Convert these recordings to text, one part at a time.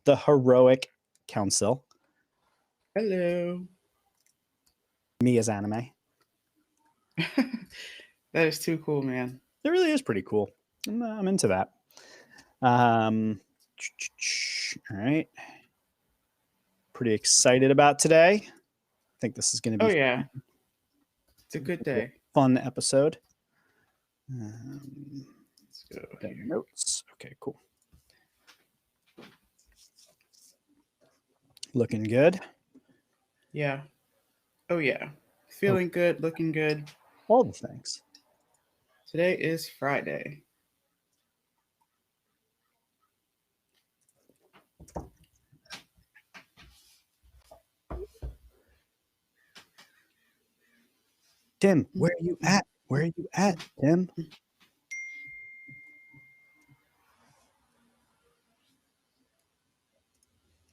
the Heroic Council. Hello. Me as anime. That is too cool, man. It really is pretty cool. I'm into that. All right. Pretty excited about today. I think this is going to be yeah. It's a good day. Fun episode. Let's go here. Notes. Okay, cool. Looking good. Yeah. Oh, yeah. Feeling good, looking good. All the things. Today is Friday. Tim, where are you at? Where are you at, Tim?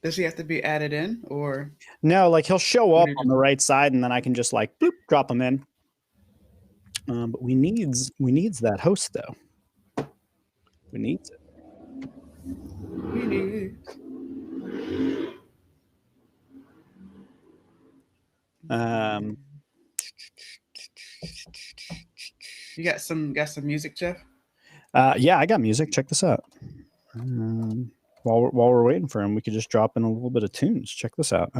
Does he have to be added in, or no? Like he'll show up on the right side, and then I can just like bloop, drop him in. But we needs that host though. We needs it. We need. You got some music, Jeff? Yeah, I got music. Check this out. While we're waiting for him, we could just drop in a little bit of tunes. Check this out.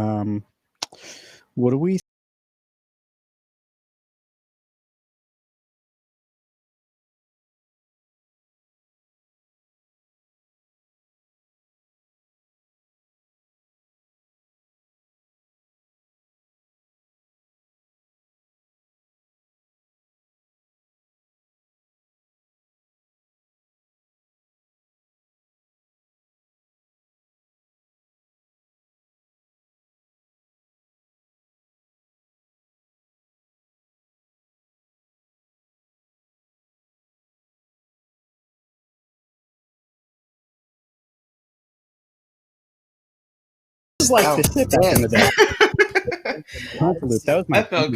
What do we? This is like the shit back in the day. That was my. That felt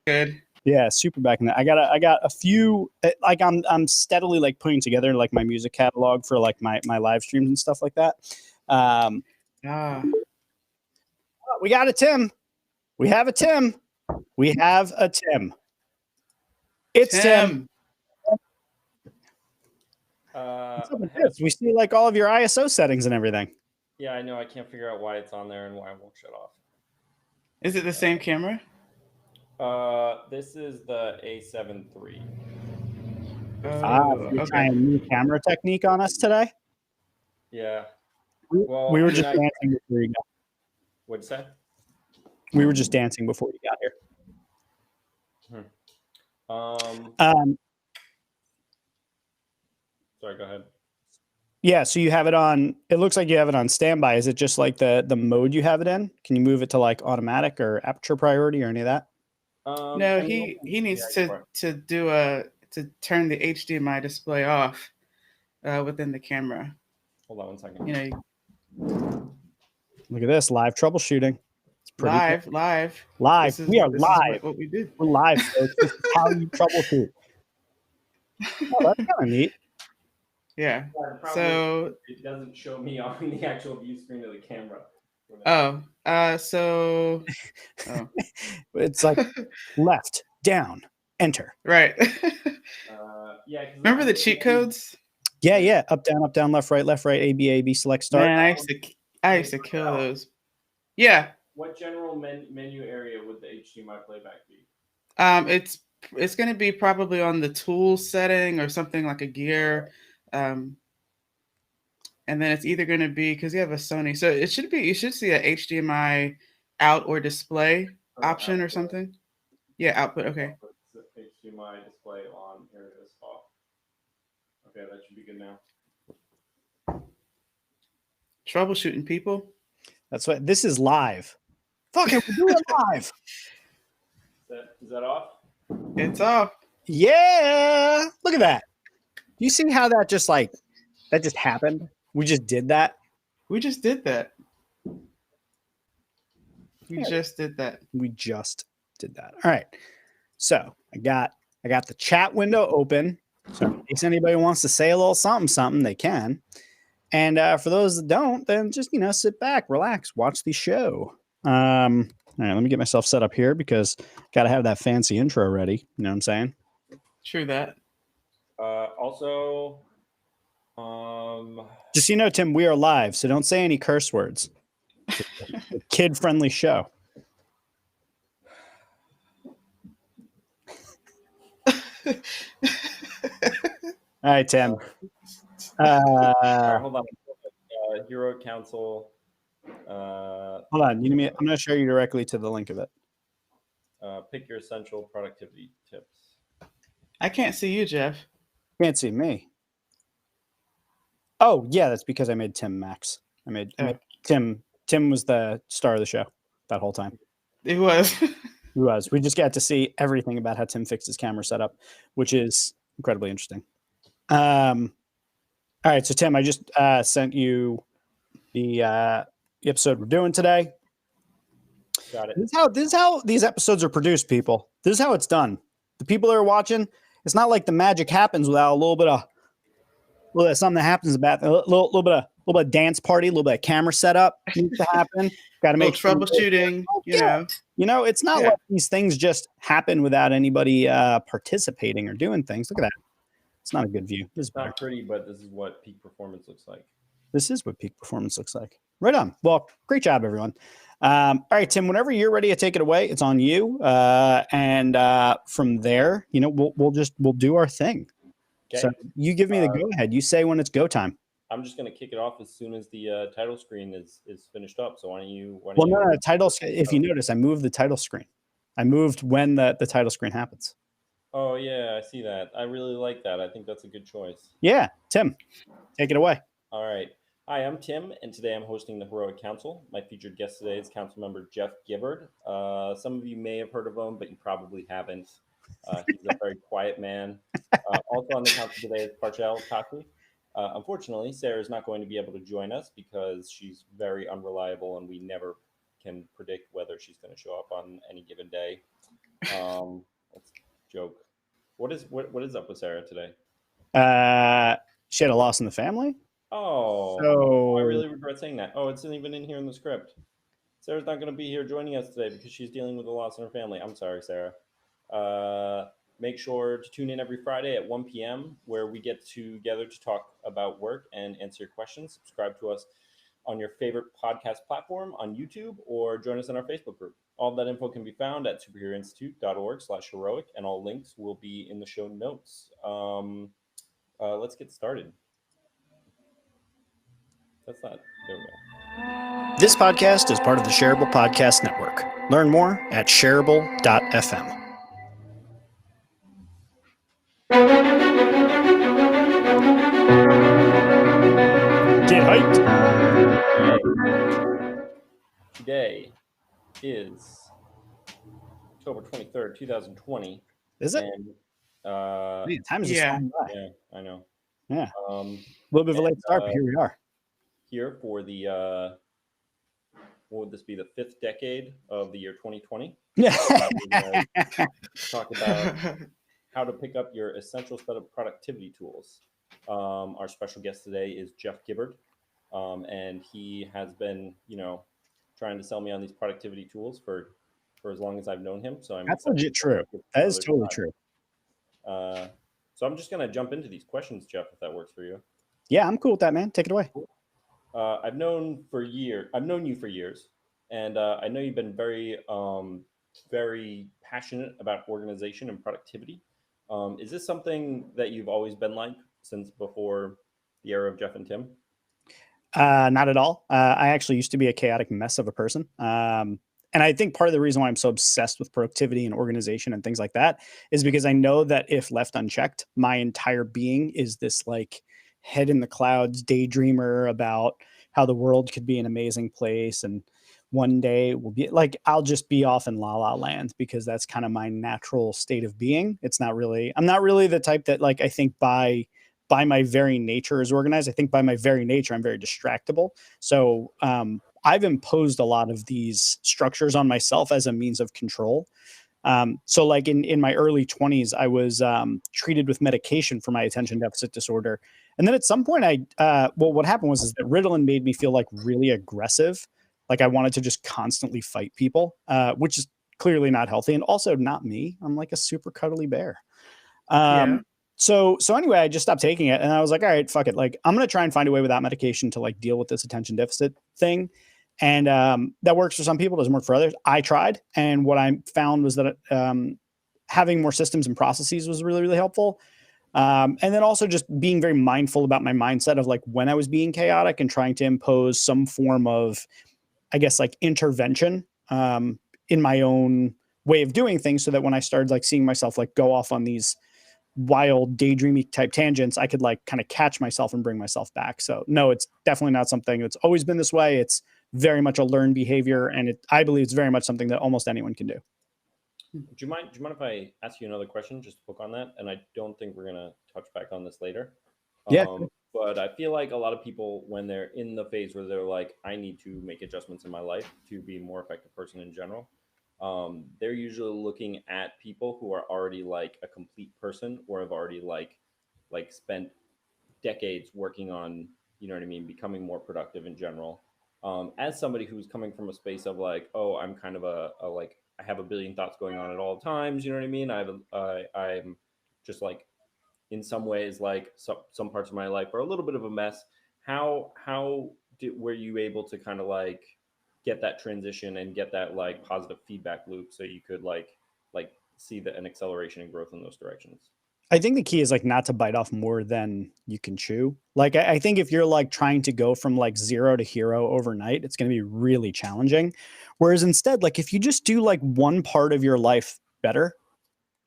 good. Yeah, super back in that. I got a few. Like I'm steadily like putting together like my music catalog for like my live streams and stuff like that. We got a Tim. We have a Tim. We have a Tim. It's Tim. We see like all of your ISO settings and everything. Yeah, I know. I can't figure out why it's on there and why it won't shut off. Is it the same camera? This is the A7 III. You're trying a new camera technique on us today? Yeah. Well, we were just dancing before you got. What'd you say? We were just dancing before you got here. Sorry, go ahead. Yeah, so you have it on. It looks like you have it on standby. Is it just like the mode you have it in? Can you move it to like automatic or aperture priority or any of that? No, he needs to turn the HDMI display off within the camera. Hold on one second. You know, look at this live troubleshooting. It's live. We are live. What we do. We're live. So it's just how you troubleshoot. Oh, that's kind of neat. Yeah. So it doesn't show me on the actual view screen of the camera. It's like left, down, enter. Right. Yeah. Remember the cheat codes? Yeah. Up, down, left, right, A, B, select, start. Man, I used to kill those. Yeah. What general menu area would the HDMI playback be? It's going to be probably on the tool setting or something like a gear. And then it's either going to be, because you have a Sony, so you should see a HDMI out or display option or something. Yeah, output. Okay. HDMI display on. Here it is. Off. Okay, that should be good now. Troubleshooting, people. That's what this is live. Fuck it, we're doing it live. Is that off? It's off. Yeah. Look at that. You see how that just happened? We just did that. We just did that. All right. So I got the chat window open. So in case anybody wants to say a little something, they can. And for those that don't, then just, sit back, relax, watch the show. All right, let me get myself set up here because got to have that fancy intro ready. You know what I'm saying? True that. Also, just so you know, Tim, we are live, so don't say any curse words. It's a kid-friendly show. All right, Tim. All right, hold on. Hero Council. Hold on. I'm going to show you directly to the link of it. Pick your essential productivity tips. I can't see you, Jeff. Can't see me. Oh, yeah, that's because I made Tim Max. I made Tim. Tim was the star of the show that whole time. It was. He was. We just got to see everything about how Tim fixed his camera setup, which is incredibly interesting. All right, so Tim, I just sent you the episode we're doing today. Got it. This is how these episodes are produced, people. This is how it's done. The people that are watching, it's not like the magic happens without a little bit of something that happens about a little bit of dance party, a little bit of camera setup needs to happen. Got to make troubleshooting. It's not like these things just happen without anybody participating or doing things. Look at that. It's not a good view. It's not pretty, but this is what peak performance looks like. This is what peak performance looks like. Right on. Well, great job, everyone. All right, Tim, whenever you're ready to take it away, it's on you. And from there, we'll do our thing. Okay. So you give me the go ahead. You say when it's go time. I'm just going to kick it off as soon as the title screen is finished up. So why don't you? Title. If you notice, I moved the title screen. I moved when the title screen happens. Oh yeah, I see that. I really like that. I think that's a good choice. Yeah, Tim, take it away. All right. Hi, I'm Tim, and today I'm hosting the Heroic Council. My featured guest today is Councilmember Jeff Gibbard. Some of you may have heard of him, but you probably haven't. He's a very quiet man. Also on the council today is Parchel Taki. Unfortunately, Sarah is not going to be able to join us because she's very unreliable, and we never can predict whether she's going to show up on any given day. That's a joke. What is up with Sarah today? She had a loss in the family. Oh, so I really regret saying that. Oh, it's not even in here in the script. Sarah's not going to be here joining us today because she's dealing with a loss in her family. I'm sorry, Sarah. Make sure to tune in every Friday at 1 p.m. where we get together to talk about work and answer your questions. Subscribe to us on your favorite podcast platform on YouTube or join us in our Facebook group. All that info can be found at superheroinstitute.org/heroic, and all links will be in the show notes. Let's get started. That's not. There we go. This podcast is part of the Shareable Podcast Network. Learn more at shareable.fm. Get hyped. Today is October 23rd, 2020. Is it? And, man, time is just flying by. Yeah, I know. Yeah. A little bit of a late start, but here we are. Here for the what would this be, the 5th decade of the year 2020? Yeah. Talk about how to pick up your essential set of productivity tools. Our special guest today is Jeff Gibbard, and he has been, trying to sell me on these productivity tools for as long as I've known him. So that's legit true. That is totally true. So I'm just gonna jump into these questions, Jeff, if that works for you. Yeah, I'm cool with that, man. Take it away. I've known you for years, and I know you've been very, very passionate about organization and productivity. Is this something that you've always been like since before the era of Jeff and Tim? Not at all. I actually used to be a chaotic mess of a person. And I think part of the reason why I'm so obsessed with productivity and organization and things like that is because I know that if left unchecked, my entire being is this like head in the clouds daydreamer about how the world could be an amazing place. And one day will be like, I'll just be off in la la land because that's kind of my natural state of being. I'm not really the type that like, I think by my very nature is organized. I think by my very nature, I'm very distractible. So, I've imposed a lot of these structures on myself as a means of control. So like in my early 20s, I was treated with medication for my attention deficit disorder. And then at some point what happened was is that Ritalin made me feel like really aggressive. Like I wanted to just constantly fight people, which is clearly not healthy and also not me. I'm like a super cuddly bear. Yeah. So anyway, I just stopped taking it and I was like, all right, fuck it. Like I'm going to try and find a way without medication to like deal with this attention deficit thing. And that works for some people, doesn't work for others. I tried. And what I found was that having more systems and processes was really, really helpful. And then also just being very mindful about my mindset of like when I was being chaotic and trying to impose some form of, I guess, like intervention in my own way of doing things so that when I started like seeing myself like go off on these wild daydreamy type tangents, I could like kind of catch myself and bring myself back. So no, it's definitely not something that's always been this way. It's very much a learned behavior. And I believe it's very much something that almost anyone can do. Do you mind if I ask you another question just to hook on that? And I don't think we're going to touch back on this later. Yeah. But I feel like a lot of people, when they're in the phase where they're like, I need to make adjustments in my life to be a more effective person in general, they're usually looking at people who are already like a complete person or have already like spent decades working on, you know what I mean, becoming more productive in general. As somebody who's coming from a space of like, oh, I'm kind of a like, I have a billion thoughts going on at all times. You know what I mean? I'm just like, in some ways, like some parts of my life are a little bit of a mess. Were you able to kind of like get that transition and get that like positive feedback loop so you could like see an acceleration and growth in those directions? I think the key is like not to bite off more than you can chew. Like I think if you're like trying to go from like 0 to hero overnight, it's going to be really challenging. Whereas instead, like if you just do like one part of your life better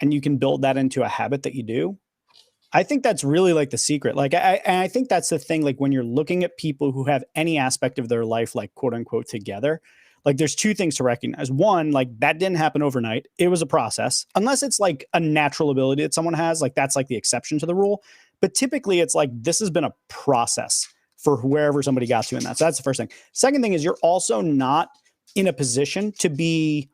and you can build that into a habit that you do, I think that's really like the secret. Like I think that's the thing. Like when you're looking at people who have any aspect of their life, like quote unquote together, like there's two things to recognize. One, like that didn't happen overnight. It was a process. Unless it's like a natural ability that someone has, like that's like the exception to the rule. But typically it's like this has been a process for wherever somebody got to in that. So that's the first thing. Second thing is you're also not in a position to be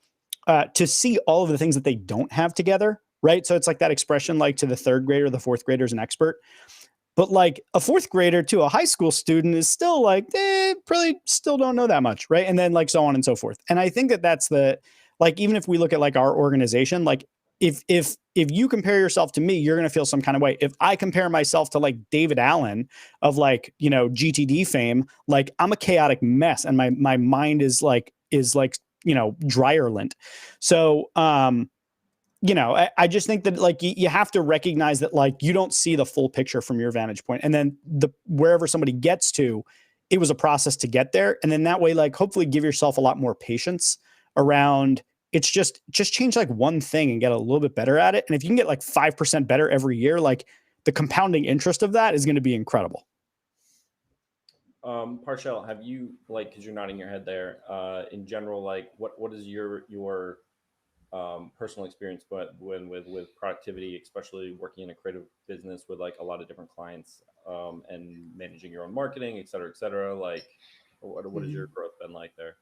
to see all of the things that they don't have together, right? So it's like that expression, like to the third grader, the fourth grader is an expert. But like a fourth grader to a high school student is still like, probably still don't know that much, right? And then like so on and so forth. And I think that that's the, like, even if we look at like our organization, like if you compare yourself to me, you're going to feel some kind of way. If I compare myself to like David Allen of like, you know, GTD fame, like I'm a chaotic mess and my mind is like, you know, dryer lint. So, you know, I just think that like you have to recognize that like you don't see the full picture from your vantage point, and then wherever somebody gets to, it was a process to get there, and then that way, like hopefully, give yourself a lot more patience around. It's just change like one thing and get a little bit better at it, and if you can get like 5% better every year, like the compounding interest of that is going to be incredible. Parshell, have you like, because you're nodding your head there, in general, like what is your personal experience, but with productivity, especially working in a creative business with like a lot of different clients, and managing your own marketing, et cetera, like what has your growth been like there?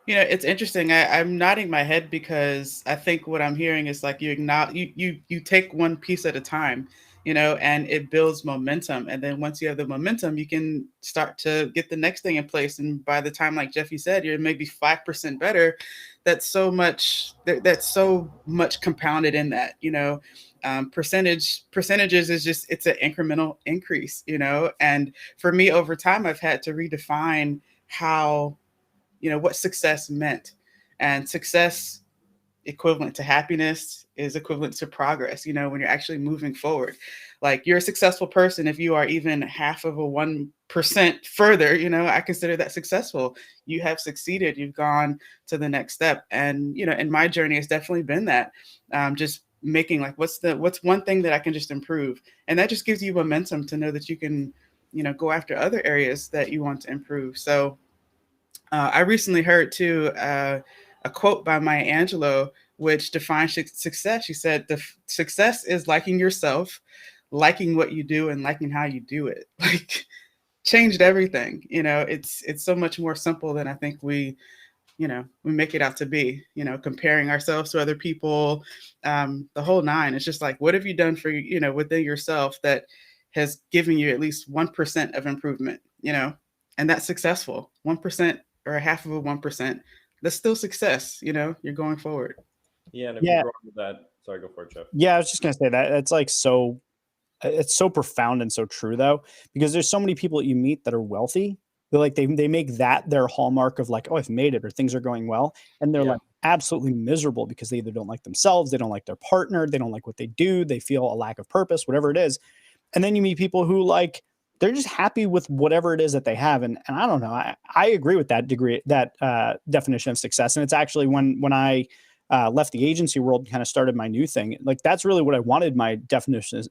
You know, it's interesting. I'm nodding my head because I think what I'm hearing is like you take one piece at a time, you know, and it builds momentum. And then once you have the momentum, you can start to get the next thing in place. And by the time, like Jeffy said, you're maybe 5% better. That's so much. That's so much compounded in that, you know. Percentages is just, it's an incremental increase, you know. And for me, over time, I've had to redefine how, you know, what success meant. And success equivalent to happiness is equivalent to progress, you know, when you're actually moving forward. Like you're a successful person if you are even half of a 1% further, you know, I consider that successful. You have succeeded, you've gone to the next step. And, you know, in my journey, it's definitely been that, just making like, what's one thing that I can just improve? And that just gives you momentum to know that you can, you know, go after other areas that you want to improve. So I recently heard too a quote by Maya Angelou, which defines success. She said, success is liking yourself, liking what you do, and liking how you do it." Like changed everything. You know, it's so much more simple than I think we we make it out to be, comparing ourselves to other people, the whole nine. It's just like, what have you done for, within yourself that has given you at least 1% of improvement, and that's successful. 1% or a half of a 1%. That's still success, you're going forward. Yeah. And if you're growing with that, sorry, go for it, Jeff. Yeah, I was just gonna say that it's like it's so profound and so true though, because there's so many people that you meet that are wealthy. They're like they make that their hallmark of like, oh, I've made it or things are going well. And they're like absolutely miserable because they either don't like themselves, they don't like their partner, they don't like what they do, they feel a lack of purpose, whatever it is. And then you meet people who like they're just happy with whatever it is that they have. And I don't know. I agree with that definition of success. And it's actually when I left the agency world and kind of started my new thing. Like that's really what I wanted my definition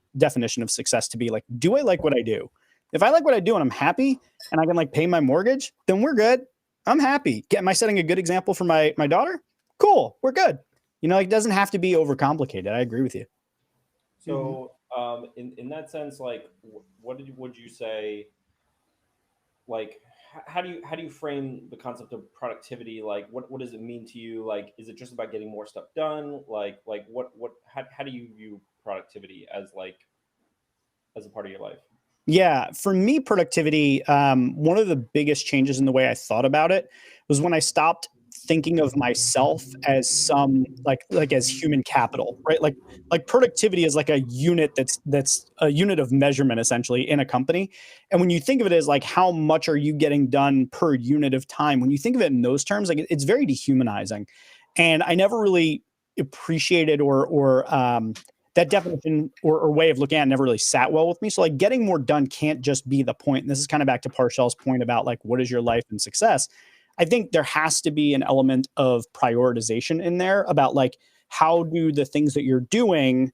of success to be. Like, do I like what I do? If I like what I do and I'm happy and I can like pay my mortgage, then we're good. I'm happy. Am I setting a good example for my daughter? Cool. We're good. Like it doesn't have to be overcomplicated. I agree with you. So in that sense, like would you say, like, how do you frame the concept of productivity? Like, what does it mean to you? Like, is it just about getting more stuff done? Like how do you view productivity as a part of your life? Yeah, for me, productivity, one of the biggest changes in the way I thought about it was when I stopped thinking of myself as some like as human capital, right? Like productivity is like a unit that's a unit of measurement essentially in a company. And when you think of it as like how much are you getting done per unit of time, when you think of it in those terms, like it's very dehumanizing. And I never really appreciated or that definition or way of looking at it never really sat well with me. So like getting more done can't just be the point. And this is kind of back to Parshall's point about like, what is your life and success? I think there has to be an element of prioritization in there about like, how do the things that you're doing,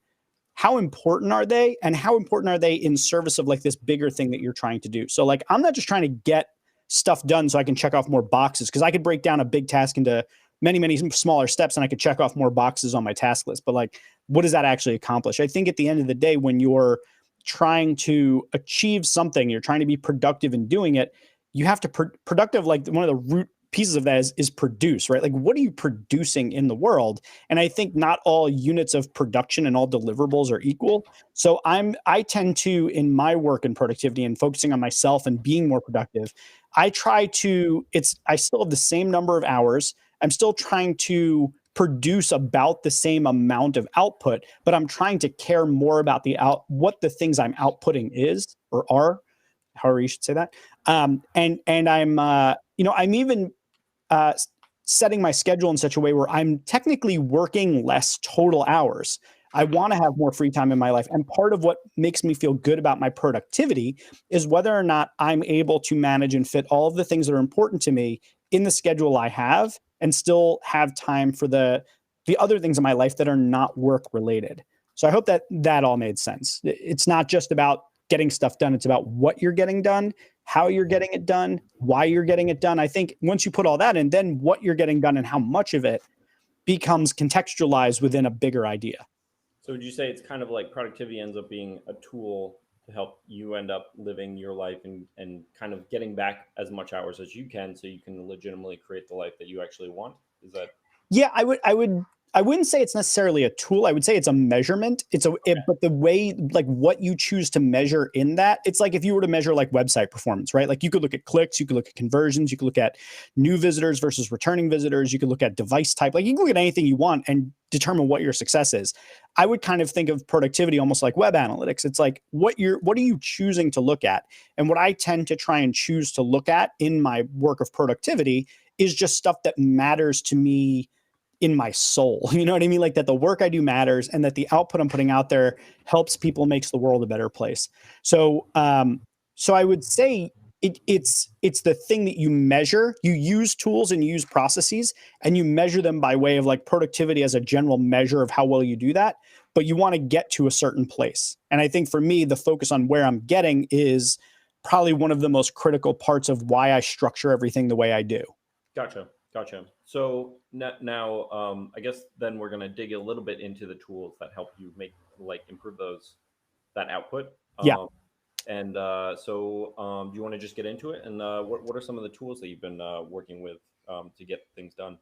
how important are they? And how important are they in service of like this bigger thing that you're trying to do? So like, I'm not just trying to get stuff done so I can check off more boxes, because I could break down a big task into many, many smaller steps and I could check off more boxes on my task list. But like, what does that actually accomplish? I think at the end of the day, when you're trying to achieve something, you're trying to be productive in doing it, you have to productive, like one of the root pieces of that is produce, right? Like, what are you producing in the world? And I think not all units of production and all deliverables are equal. So I tend to, in my work and productivity and focusing on myself and being more productive, I still have the same number of hours. I'm still trying to produce about the same amount of output, but I'm trying to care more about what the things I'm outputting is or are, however you should say that. And I'm, I'm even setting my schedule in such a way where I'm technically working less total hours. I want to have more free time in my life. And part of what makes me feel good about my productivity is whether or not I'm able to manage and fit all of the things that are important to me in the schedule I have and still have time for the other things in my life that are not work related. So I hope that all made sense. It's not just about getting stuff done. It's about what you're getting done, how you're getting it done, why you're getting it done. I think once you put all that in, then what you're getting done and how much of it becomes contextualized within a bigger idea. So would you say it's kind of like productivity ends up being a tool to help you end up living your life and kind of getting back as much hours as you can so you can legitimately create the life that you actually want? Is that? Yeah, I wouldn't say it's necessarily a tool. I would say it's a measurement. But the way, like what you choose to measure in that, it's like if you were to measure like website performance, right? Like you could look at clicks, you could look at conversions, you could look at new visitors versus returning visitors. You could look at device type, like you can look at anything you want and determine what your success is. I would kind of think of productivity almost like web analytics. It's like what are you choosing to look at? And what I tend to try and choose to look at in my work of productivity is just stuff that matters to me in my soul. You know what I mean? Like that the work I do matters and that the output I'm putting out there helps people, makes the world a better place. So I would say it's the thing that you measure. You use tools and you use processes and you measure them by way of like productivity as a general measure of how well you do that, but you want to get to a certain place. And I think for me, the focus on where I'm getting is probably one of the most critical parts of why I structure everything the way I do. Gotcha. So now, I guess then we're going to dig a little bit into the tools that help you improve that output. Yeah. And so do you want to just get into it? And what are some of the tools that you've been working with to get things done?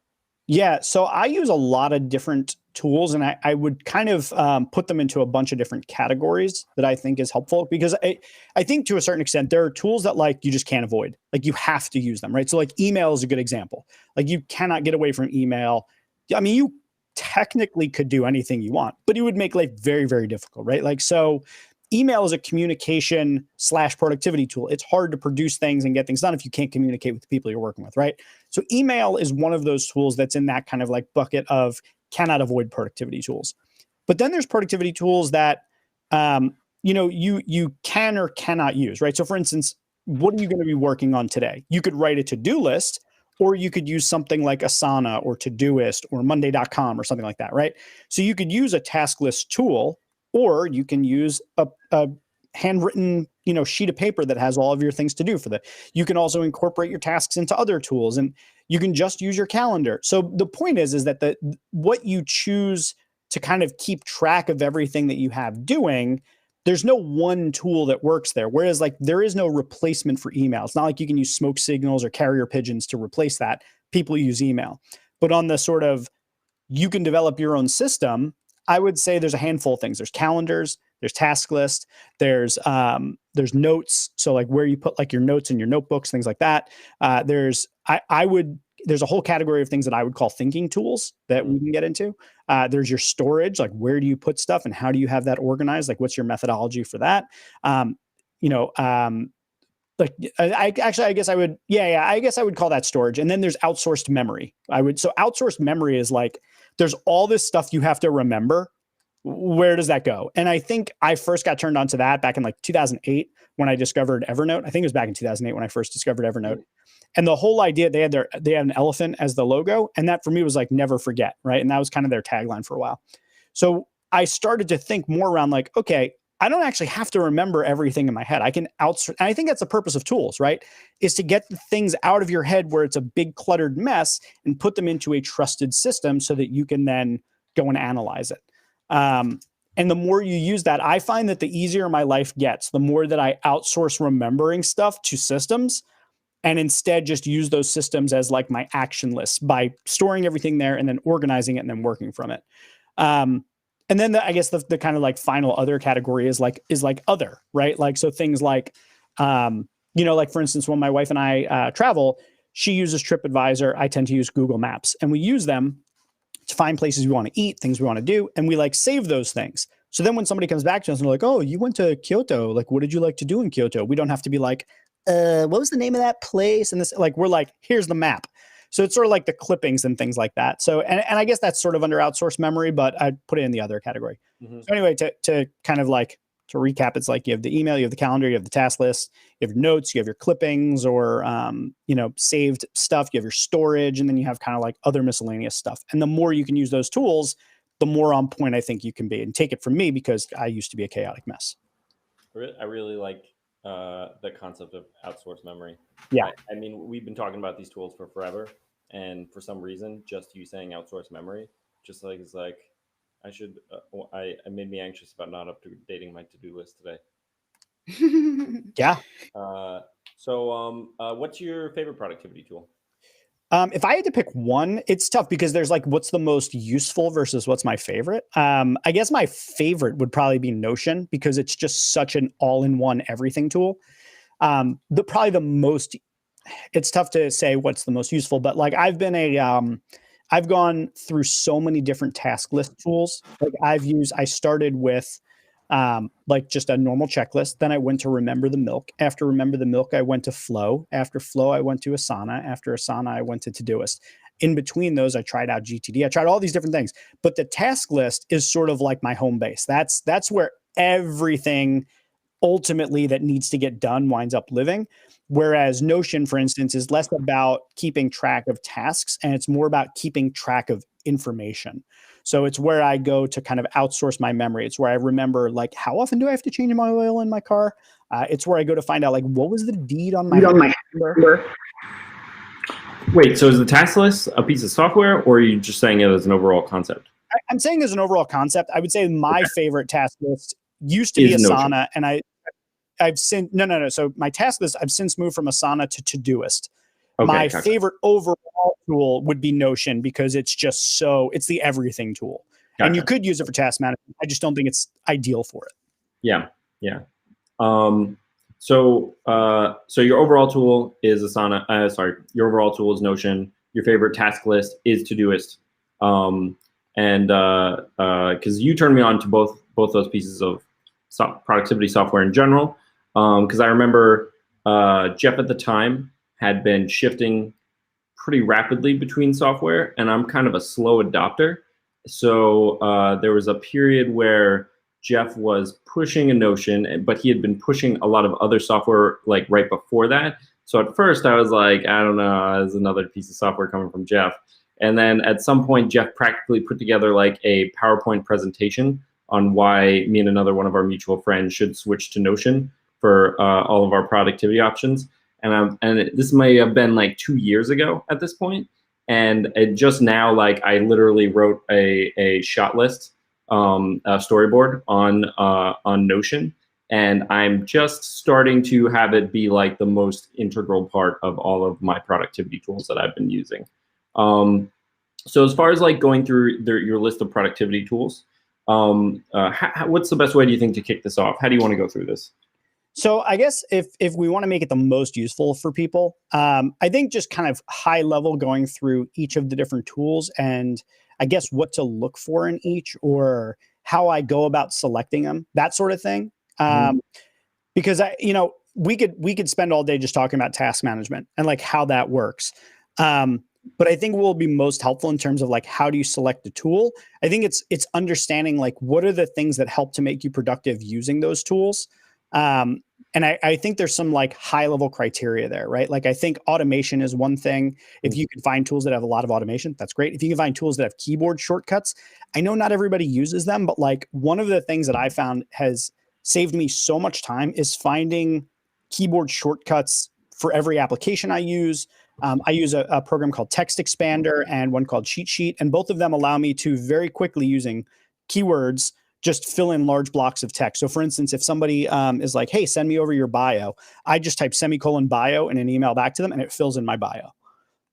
Yeah, so I use a lot of different tools, and I would kind of put them into a bunch of different categories that I think is helpful, because I think to a certain extent there are tools that like you just can't avoid, like you have to use them, right? So like email is a good example. Like you cannot get away from email. I mean, you technically could do anything you want, but it would make life very, very difficult, right? Like so. Email is a communication / productivity tool. It's hard to produce things and get things done if you can't communicate with the people you're working with, right? So email is one of those tools that's in that kind of like bucket of cannot avoid productivity tools. But then there's productivity tools that you can or cannot use, right? So for instance, what are you going to be working on today? You could write a to-do list, or you could use something like Asana or Todoist or Monday.com or something like that, right? So you could use a task list tool, or you can use a handwritten, sheet of paper that has all of your things to do for that. You can also incorporate your tasks into other tools, and you can just use your calendar. So the point is that what you choose to kind of keep track of everything that you have doing, there's no one tool that works there. Whereas like there is no replacement for email. It's not like you can use smoke signals or carrier pigeons to replace that. People use email. But on the sort of, you can develop your own system, I would say there's a handful of things. There's calendars, there's task list, there's notes. So like where you put like your notes in your notebooks, things like that. There's a whole category of things that I would call thinking tools that we can get into. There's your storage, like where do you put stuff and how do you have that organized? Like what's your methodology for that? Like I guess I would call that storage. And then there's outsourced memory. So outsourced memory is like, there's all this stuff you have to remember. Where does that go? And I think I first got turned on to that back in like 2008 when I discovered Evernote. I think it was back in 2008 when I first discovered Evernote. And the whole idea, they had an elephant as the logo. And that for me was like, never forget, right? And that was kind of their tagline for a while. So I started to think more around like, okay, I don't actually have to remember everything in my head. I can outsource. And I think that's the purpose of tools, right? Is to get the things out of your head where it's a big cluttered mess and put them into a trusted system so that you can then go and analyze it. And the more you use that, I find that the easier my life gets, the more that I outsource remembering stuff to systems and instead just use those systems as like my action list by storing everything there and then organizing it and then working from it. And then I guess the kind of like final other category is like other, right? Like, so things like, like for instance, when my wife and I travel, she uses TripAdvisor. I tend to use Google Maps, and we use them to find places we want to eat, things we want to do. And we like save those things. So then when somebody comes back to us and they're like, oh, you went to Kyoto. Like, what did you like to do in Kyoto? We don't have to be like, what was the name of that place? And this, like, we're like, here's the map. So it's sort of like the clippings and things like that. So, and I guess that's sort of under outsourced memory, but I'd put it in the other category. Mm-hmm. So anyway, to kind of like, to recap, it's like you have the email, you have the calendar, you have the task list, you have your notes, you have your clippings or, saved stuff, you have your storage, and then you have kind of like other miscellaneous stuff. And the more you can use those tools, the more on point I think you can be. And take it from me, because I used to be a chaotic mess. I really like the concept of outsourced memory. Yeah. I mean, we've been talking about these tools for forever. And for some reason, just you saying outsourced memory, just like, it's like, I should, I made me anxious about not updating my to-do list today. Yeah. So what's your favorite productivity tool? If I had to pick one, it's tough because there's like, what's the most useful versus what's my favorite? I guess my favorite would probably be Notion, because it's just such an all-in-one everything tool. It's tough to say what's the most useful, but like I've gone through so many different task list tools. Like I started with like just a normal checklist. Then I went to Remember the Milk. After Remember the Milk, I went to Flow. After Flow, I went to Asana. After Asana, I went to Todoist. In between those, I tried out GTD. I tried all these different things. But the task list is sort of like my home base. That's where everything ultimately that needs to get done winds up living. Whereas Notion, for instance, is less about keeping track of tasks, and it's more about keeping track of information. So it's where I go to kind of outsource my memory. It's where I remember, like, how often do I have to change my oil in my car? It's where I go to find out, like, what was the deed on my number? Wait, so is the task list a piece of software, or are you just saying it as an overall concept? I'm saying as an overall concept. I would say my favorite task list used to be Asana, and I've since no. So my task list, I've since moved from Asana to Todoist. Okay, My gotcha. favorite overall tool would be Notion because it's just it's the everything tool. Gotcha. And you could use it for task management. I just don't think it's ideal for it. Yeah. So your overall tool is Asana. Your overall tool is Notion. Your favorite task list is Todoist. And because you turned me on to both those pieces of productivity software in general. Because I remember Jeff at the time had been shifting pretty rapidly between software, and I'm kind of a slow adopter. So there was a period where Jeff was pushing a Notion, but he had been pushing a lot of other software like right before that. So at first I was like, I don't know, there's another piece of software coming from Jeff. And then at some point, Jeff practically put together like a PowerPoint presentation on why me and another one of our mutual friends should switch to Notion for all of our productivity options. And this may have been like 2 years ago at this point. And it just now, like I literally wrote a shot list, a storyboard on Notion. And I'm just starting to have it be like the most integral part of all of my productivity tools that I've been using. So as far as like going through your list of productivity tools, what's the best way do you think to kick this off? How do you want to go through this? So I guess if we want to make it the most useful for people, I think just kind of high level going through each of the different tools and I guess what to look for in each or how I go about selecting them, that sort of thing. Because we could spend all day just talking about task management and like how that works. But I think what will be most helpful in terms of like how do you select a tool? I think it's understanding like what are the things that help to make you productive using those tools. And I think there's some like high level criteria there, right? Like I think automation is one thing. If you can find tools that have a lot of automation, that's great. If you can find tools that have keyboard shortcuts, I know not everybody uses them, but like one of the things that I found has saved me so much time is finding keyboard shortcuts for every application I use. I use a program called Text Expander and one called Cheat Sheet, and both of them allow me to very quickly using keywords just fill in large blocks of text. So for instance, if somebody is like, hey, send me over your bio, I just type semicolon bio in an email back to them and it fills in my bio.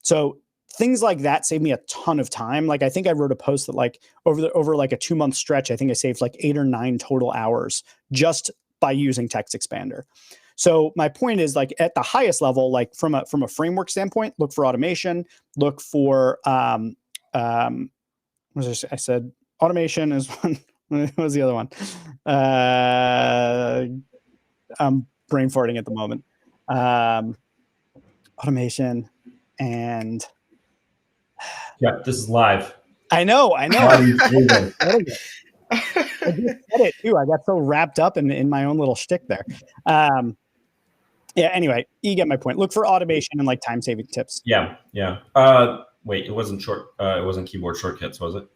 So things like that save me a ton of time. Like I think I wrote a post that like over like a 2-month stretch, I think I saved like 8 or 9 total hours just by using Text Expander. So my point is like at the highest level, like from a framework standpoint, look for automation, look for what was I said automation is one. What was the other one? I'm brain farting at the moment. Automation and yeah, this is live. I know. I just said it too. I got so wrapped up in my own little shtick there. Yeah. Anyway, you get my point. Look for automation and like time saving tips. Yeah. Wait, it wasn't it wasn't keyboard shortcuts, was it?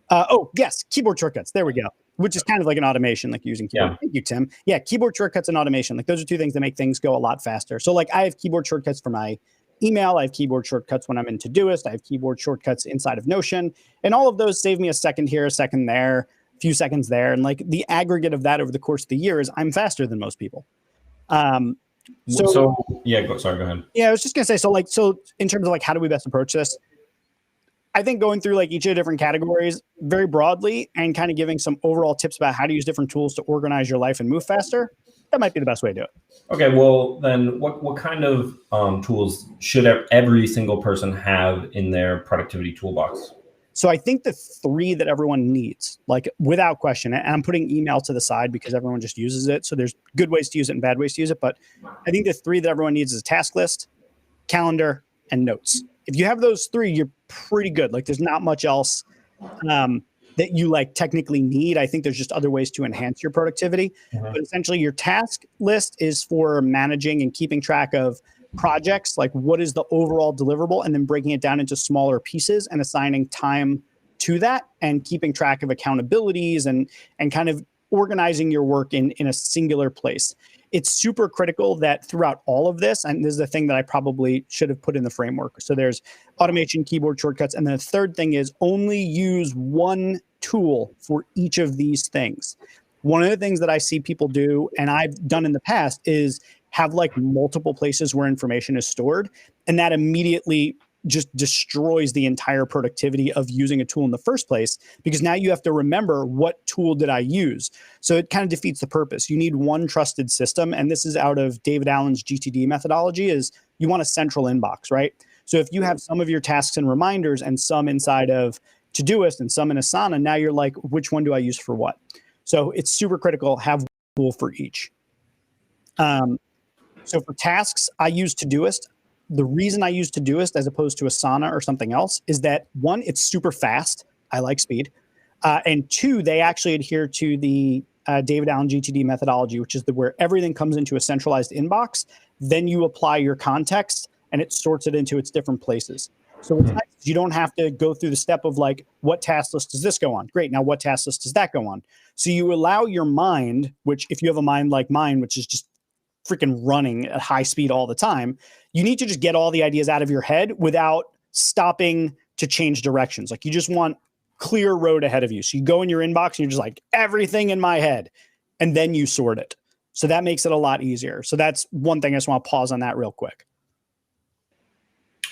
Oh yes, keyboard shortcuts. There we go. Which is kind of like an automation, like using keyboard. Yeah. Thank you, Tim. Yeah, keyboard shortcuts and automation. Like those are two things that make things go a lot faster. So like I have keyboard shortcuts for my email. I have keyboard shortcuts when I'm in Todoist. I have keyboard shortcuts inside of Notion. And all of those save me a second here, a second there, a few seconds there. And like the aggregate of that over the course of the year is I'm faster than most people. So yeah, go ahead. Yeah, I was just gonna say, so in terms of like how do we best approach this? I think going through like each of the different categories very broadly and kind of giving some overall tips about how to use different tools to organize your life and move faster, that might be the best way to do it. Okay, well then what kind of tools should every single person have in their productivity toolbox? So I think the 3 that everyone needs, like without question, and I'm putting email to the side because everyone just uses it. So there's good ways to use it and bad ways to use it. But I think the 3 that everyone needs is a task list, calendar, and notes. If you have those 3, you're pretty good. Like there's not much else that you like technically need. I think there's just other ways to enhance your productivity. But essentially your task list is for managing and keeping track of projects, like what is the overall deliverable, and then breaking it down into smaller pieces and assigning time to that and keeping track of accountabilities and kind of organizing your work in a singular place. It's super critical that throughout all of this, and this is the thing that I probably should have put in the framework. So there's automation, keyboard shortcuts. And then the third thing is only use one tool for each of these things. one of the things that I see people do, and I've done in the past, is have like multiple places where information is stored, and that immediately just destroys the entire productivity of using a tool in the first place, because now you have to remember, what tool did I use? So it kind of defeats the purpose. You need one trusted system. And this is out of David Allen's GTD methodology, is you want a central inbox, right? So if you have some of your tasks and reminders and some inside of Todoist and some in Asana, now you're like, which one do I use for what? So it's super critical, have one tool for each. So for tasks, I use Todoist. The reason I use Todoist as opposed to Asana or something else is that, one, it's super fast. I like speed. And two, they actually adhere to the David Allen GTD methodology, which is where everything comes into a centralized inbox. Then you apply your context and it sorts it into its different places. So what's nice is you don't have to go through the step of like, what task list does this go on? Great. Now what task list does that go on? So you allow your mind, which if you have a mind like mine, which is just freaking running at high speed all the time, you need to just get all the ideas out of your head without stopping to change directions. Like, you just want clear road ahead of you. So you go in your inbox and you're just like, everything in my head, and then you sort it. So that makes it a lot easier. So that's one thing. I just want to pause on that real quick.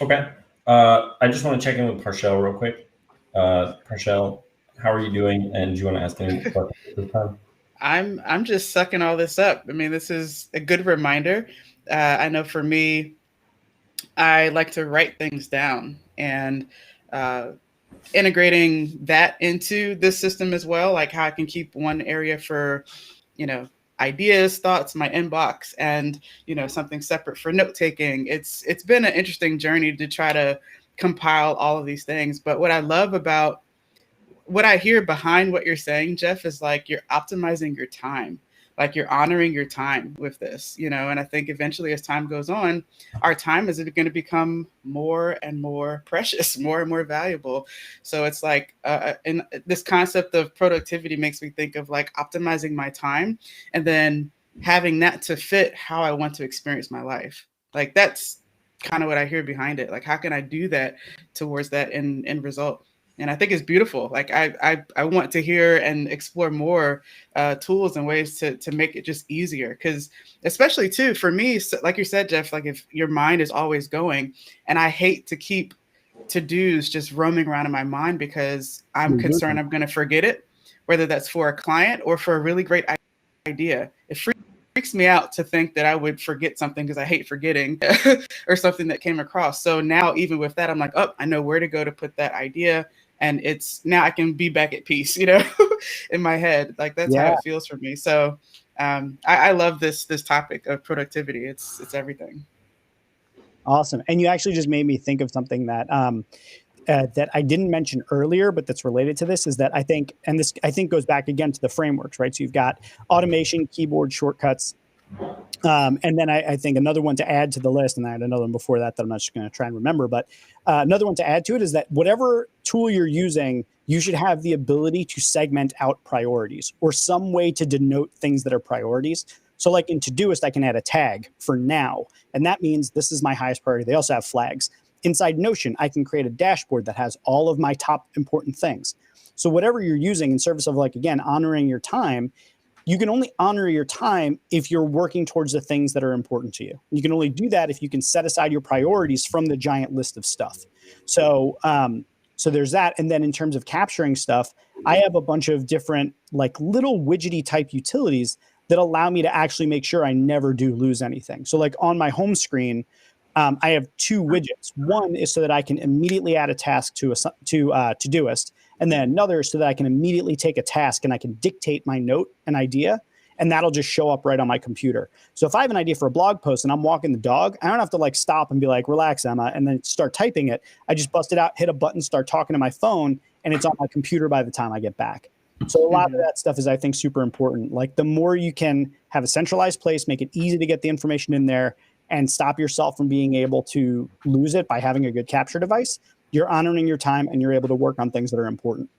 Okay. I just want to check in with Parshell real quick. Parshell, how are you doing? And do you want to ask any questions this time? I'm just sucking all this up. I mean, this is a good reminder. I know for me, I like to write things down, and integrating that into this system as well, like how I can keep one area for, ideas, thoughts, my inbox, and, something separate for note taking. It's been an interesting journey to try to compile all of these things. But what I love about what I hear behind what you're saying, Jeff, is like, you're optimizing your time. Like, you're honoring your time with this, and I think eventually as time goes on, our time is going to become more and more precious, more and more valuable. So it's like, and this concept of productivity makes me think of like optimizing my time and then having that to fit how I want to experience my life. Like, that's kind of what I hear behind it. Like, how can I do that towards that end result? And I think it's beautiful. Like, I want to hear and explore more tools and ways to make it just easier. Because especially too, for me, like you said, Jeff, like if your mind is always going, and I hate to keep to-dos just roaming around in my mind because I'm concerned I'm going to forget it, whether that's for a client or for a really great idea. It freaks me out to think that I would forget something, because I hate forgetting or something that came across. So now even with that, I'm like, oh, I know where to go to put that idea. And it's now I can be back at peace, in my head. Like, that's how it feels for me. So I love this topic of productivity. It's everything. Awesome. And you actually just made me think of something that that I didn't mention earlier, but that's related to this, is that I think goes back again to the frameworks, right? So you've got automation, keyboard shortcuts. And then I think another one to add to the list, and I had another one before that I'm not just going to try and remember, but another one to add to it is that whatever tool you're using, you should have the ability to segment out priorities or some way to denote things that are priorities. So like in Todoist, I can add a tag for now, and that means this is my highest priority. They also have flags. Inside Notion, I can create a dashboard that has all of my top important things. So whatever you're using in service of, like, again, honoring your time, you can only honor your time if you're working towards the things that are important to you. You can only do that if you can set aside your priorities from the giant list of stuff. So, so there's that. And then in terms of capturing stuff, I have a bunch of different like little widgety type utilities that allow me to actually make sure I never do lose anything. So like on my home screen, I have two widgets. One is so that I can immediately add a task to Todoist, and then another is so that I can immediately take a task and I can dictate my note, an idea, and that'll just show up right on my computer. So if I have an idea for a blog post and I'm walking the dog, I don't have to like stop and be like, relax, Emma, and then start typing it. I just bust it out, hit a button, start talking to my phone, and it's on my computer by the time I get back. So a lot of that stuff is, I think, super important. Like, the more you can have a centralized place, make it easy to get the information in there, and stop yourself from being able to lose it by having a good capture device, you're honoring your time and you're able to work on things that are important.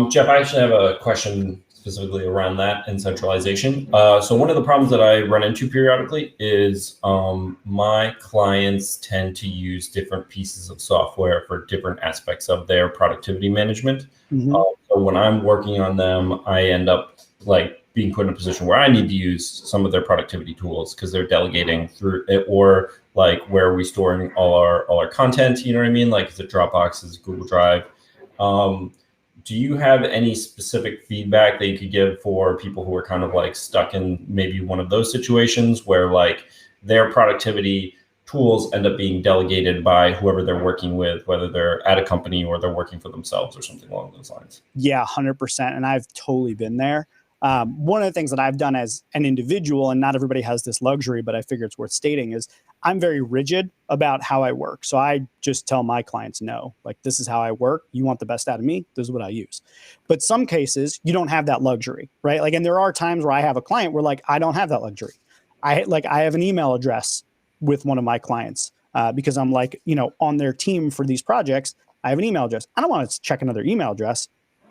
Jeff, I actually have a question specifically around that and centralization. So one of the problems that I run into periodically is my clients tend to use different pieces of software for different aspects of their productivity management. So when I'm working on them, I end up like being put in a position where I need to use some of their productivity tools because they're delegating through it, or like where are we storing all our content? You know what I mean? Like, is it Dropbox, is it Google Drive? Do you have any specific feedback that you could give for people who are kind of like stuck in maybe one of those situations where like their productivity tools end up being delegated by whoever they're working with, whether they're at a company or they're working for themselves or something along those lines? Yeah, 100%. And I've totally been there. One of the things that I've done as an individual, and not everybody has this luxury, but I figure it's worth stating, is I'm very rigid about how I work. So I just tell my clients, no, like, this is how I work. You want the best out of me, this is what I use. But some cases you don't have that luxury, right? Like, and there are times where I have a client where like, I don't have that luxury. I have an email address with one of my clients because I'm like, on their team for these projects. I have an email address. I don't want to check another email address,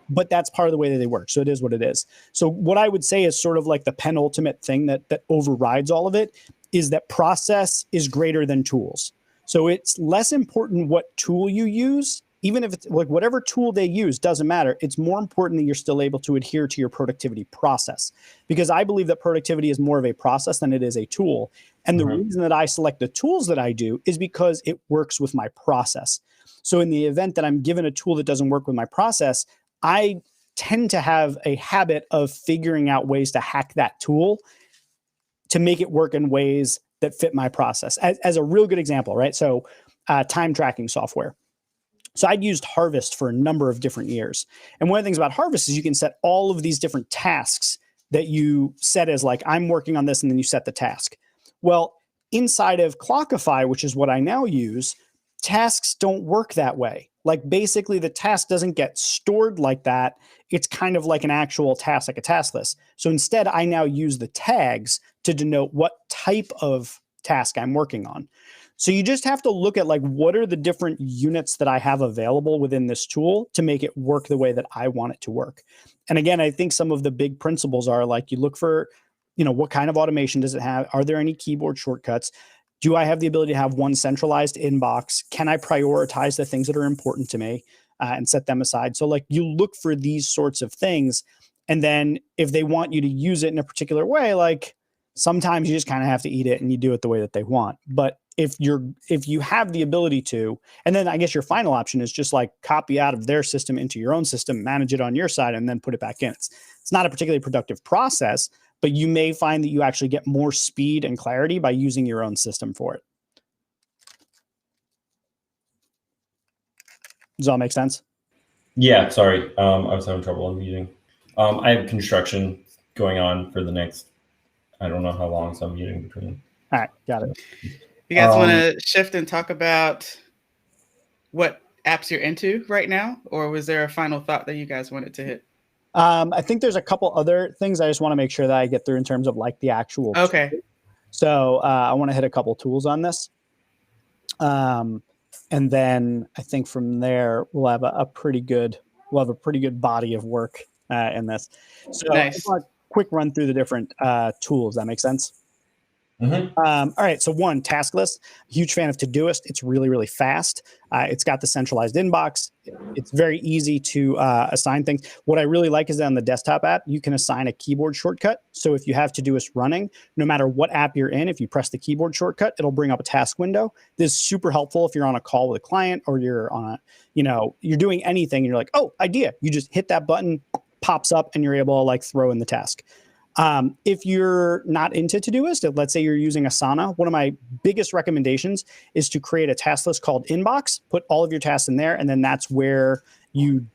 but that's part of the way that they work. So it is what it is. So what I would say is sort of like the penultimate thing that overrides all of it is that process is greater than tools. So it's less important what tool you use, even if it's like whatever tool they use, doesn't matter. It's more important that you're still able to adhere to your productivity process, because I believe that productivity is more of a process than it is a tool. And the reason that I select the tools that I do is because it works with my process. So in the event that I'm given a tool that doesn't work with my process, I tend to have a habit of figuring out ways to hack that tool to make it work in ways that fit my process. As a real good example, right? So time tracking software. So I'd used Harvest for a number of different years. And one of the things about Harvest is you can set all of these different tasks that you set as like, I'm working on this, and then you set the task. Well, inside of Clockify, which is what I now use, tasks don't work that way. Like, basically the task doesn't get stored like that. It's kind of like an actual task, like a task list. So instead, I now use the tags to denote what type of task I'm working on. So you just have to look at like, what are the different units that I have available within this tool to make it work the way that I want it to work. And again, I think some of the big principles are like, you look for, what kind of automation does it have? Are there any keyboard shortcuts? Do I have the ability to have one centralized inbox? Can I prioritize the things that are important to me and set them aside? So like, you look for these sorts of things. And then if they want you to use it in a particular way, like, sometimes you just kind of have to eat it and you do it the way that they want. But if you have the ability to, and then I guess your final option is just like copy out of their system into your own system, manage it on your side, and then put it back in. It's not a particularly productive process, but you may find that you actually get more speed and clarity by using your own system for it. Does all make sense? Yeah, sorry. I was having trouble unmuting. I have construction going on for the next, I don't know how long, so I'm muting between. All right, got it. You guys want to shift and talk about what apps you're into right now? Or was there a final thought that you guys wanted to hit? I think there's a couple other things I just want to make sure that I get through in terms of like the actual Okay. tool. So I want to hit a couple tools on this. And then I think from there we'll have a pretty good body of work in this. So Nice. a quick run through the different tools. That makes sense? Mm-hmm. All right. So one, task list. Huge fan of Todoist. It's really, really fast. It's got the centralized inbox. It's very easy to assign things. What I really like is that on the desktop app, you can assign a keyboard shortcut. So if you have Todoist running, no matter what app you're in, if you press the keyboard shortcut, it'll bring up a task window. This is super helpful if you're on a call with a client or you're on a, you're doing anything and you're like, oh, idea. You just hit that button, pops up, and you're able to like throw in the task. If you're not into Todoist, let's say you're using Asana, one of my biggest recommendations is to create a task list called Inbox, put all of your tasks in there, and then that's where you,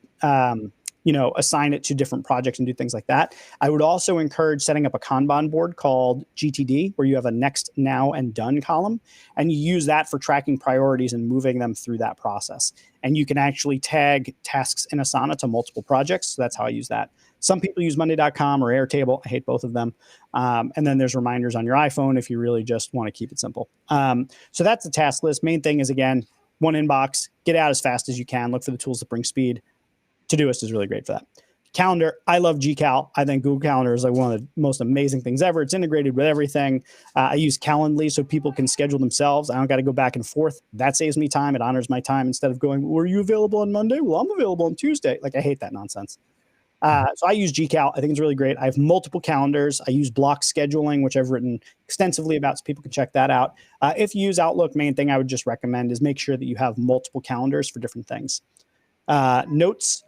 assign it to different projects and do things like that. I would also encourage setting up a Kanban board called GTD, where you have a next, now, and done column, and you use that for tracking priorities and moving them through that process. And you can actually tag tasks in Asana to multiple projects. So that's how I use that. Some people use Monday.com or Airtable. I hate both of them. And then there's reminders on your iPhone if you really just want to keep it simple. So that's the task list. Main thing is, again, one inbox, get out as fast as you can. Look for the tools that bring speed. Todoist is really great for that. Calendar, I love Gcal. I think Google Calendar is like one of the most amazing things ever. It's integrated with everything. I use Calendly so people can schedule themselves. I don't got to go back and forth. That saves me time. It honors my time instead of going, were you available on Monday? Well, I'm available on Tuesday. Like, I hate that nonsense. So I use GCal. I think it's really great. I have multiple calendars. I use block scheduling, which I've written extensively about, so people can check that out. If you use Outlook, main thing I would just recommend is make sure that you have multiple calendars for different things. Notes,